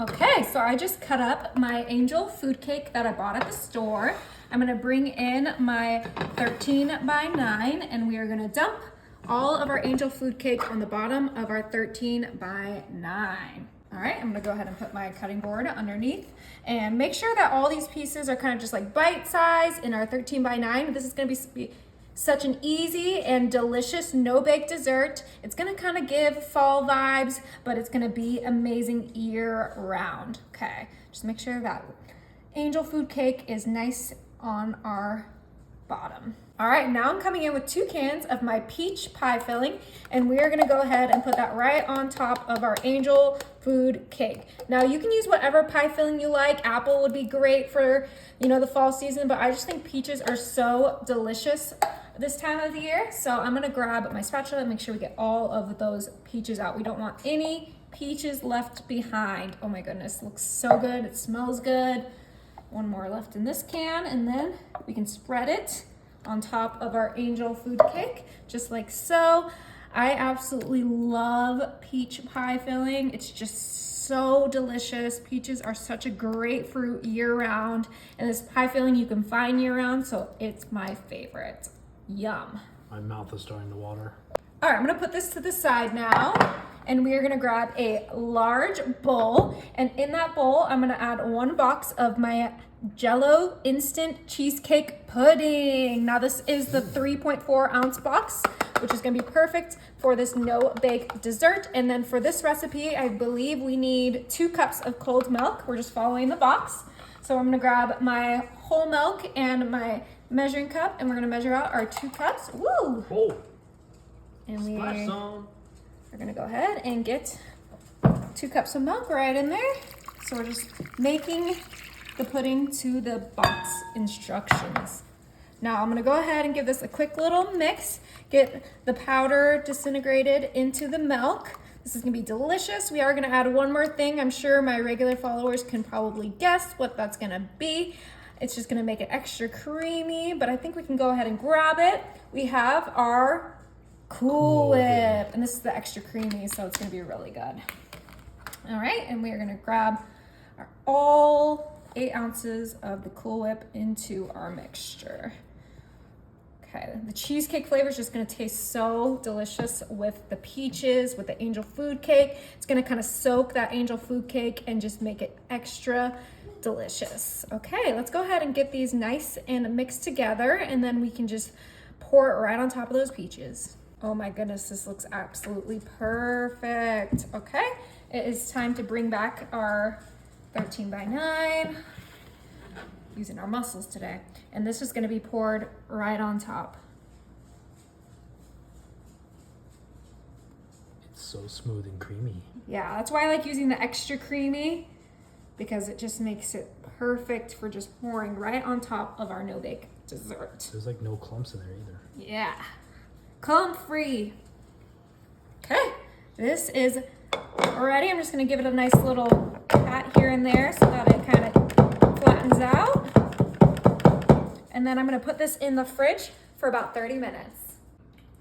Okay, so I just cut up my angel food cake that I bought at the store. I'm gonna bring in my 13 by 9 and we are gonna dump all of our angel food cake on the bottom of our 13 by 9. All right, I'm gonna go ahead and put my cutting board underneath and make sure that all these pieces are kind of just like bite size in our 13 by 9. This is gonna be such an easy and delicious no-bake dessert. It's gonna kind of give fall vibes, but it's gonna be amazing year round. Okay, just make sure that angel food cake is nice on our bottom. All right, now I'm coming in with 2 cans of my peach pie filling, and we are gonna go ahead and put that right on top of our angel food cake. Now you can use whatever pie filling you like. Apple would be great for, the fall season, but I just think peaches are so delicious this time of the year. So I'm gonna grab my spatula and make sure we get all of those peaches out. We don't want any peaches left behind. Oh my goodness, looks so good, it smells good. One more left in this can, and then we can spread it on top of our angel food cake, just like so. I absolutely love peach pie filling. It's just so delicious. Peaches are such a great fruit year round, and this pie filling you can find year round, so it's my favorite. Yum. My mouth is starting to water. All right, I'm gonna put this to the side now, and we are gonna grab a large bowl, and in that bowl, I'm gonna add 1 box of my Jello instant cheesecake pudding. Now this is the 3.4 ounce box, which is gonna be perfect for this no-bake dessert. And then for this recipe, I believe we need 2 cups of cold milk. We're just following the box. So I'm gonna grab my whole milk and my measuring cup, and we're gonna measure out our 2 cups. Woo! Oh, And splash some. we're gonna go ahead and get 2 cups of milk right in there. So we're just making the pudding to the box instructions. Now I'm gonna go ahead and give this a quick little mix, get the powder disintegrated into the milk. This is gonna be delicious. We are gonna add one more thing. I'm sure my regular followers can probably guess what that's gonna be. It's just gonna make it extra creamy, but I think we can go ahead and grab it. We have our Cool Whip, and this is the extra creamy, so it's gonna be really good. All right, and we are gonna grab all 8 ounces of the Cool Whip into our mixture. Okay, the cheesecake flavor is just gonna taste so delicious with the peaches, with the angel food cake. It's gonna kind of soak that angel food cake and just make it extra delicious. Okay, let's go ahead and get these nice and mixed together, and then we can just pour it right on top of those peaches. Oh my goodness, this looks absolutely perfect. Okay, it is time to bring back our 13 by 9, using our muscles today. And this is gonna be poured right on top. It's so smooth and creamy. Yeah, that's why I like using the extra creamy, because it just makes it perfect for just pouring right on top of our no-bake dessert. There's like no clumps in there either. Yeah, clump free. Okay, this is ready. I'm just gonna give it a nice little pat here and there so that it kind of flattens out. And then I'm gonna put this in the fridge for about 30 minutes.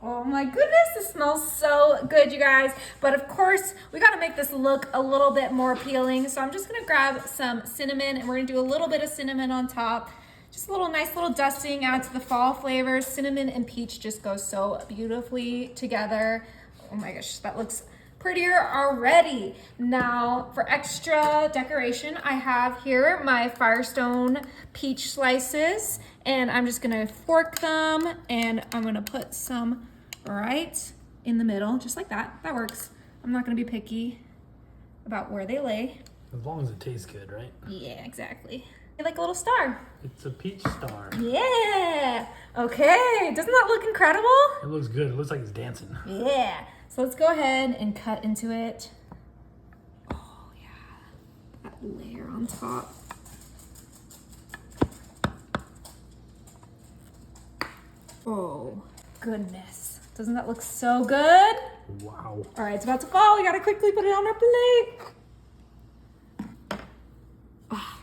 Oh my goodness, this smells so good, you guys. But of course, we gotta make this look a little bit more appealing. So I'm just gonna grab some cinnamon, and we're gonna do a little bit of cinnamon on top. Just a little nice little dusting, add to the fall flavors. Cinnamon and peach just go so beautifully together. Oh my gosh, that looks prettier already. Now for extra decoration, I have here my Firestone peach slices, and I'm just gonna fork them, and I'm gonna put some right in the middle, just like that. That works. I'm not gonna be picky about where they lay. As long as it tastes good, right? Yeah, exactly. Like a little star. It's a peach star. Yeah. Okay. Doesn't that look incredible? It looks good. It looks like it's dancing. Yeah. So let's go ahead and cut into it. Oh yeah. That layer on top. Oh goodness. Doesn't that look so good? Wow. All right, it's about to fall. We gotta quickly put it on our plate.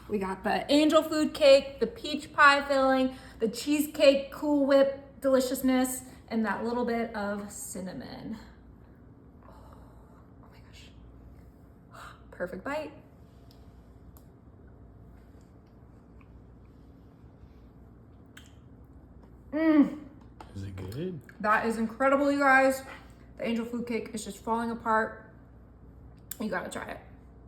We got the angel food cake, the peach pie filling, the cheesecake Cool Whip deliciousness, and that little bit of cinnamon. Oh my gosh. Perfect bite. Is it good? That is incredible, you guys. The angel food cake is just falling apart. You gotta try it.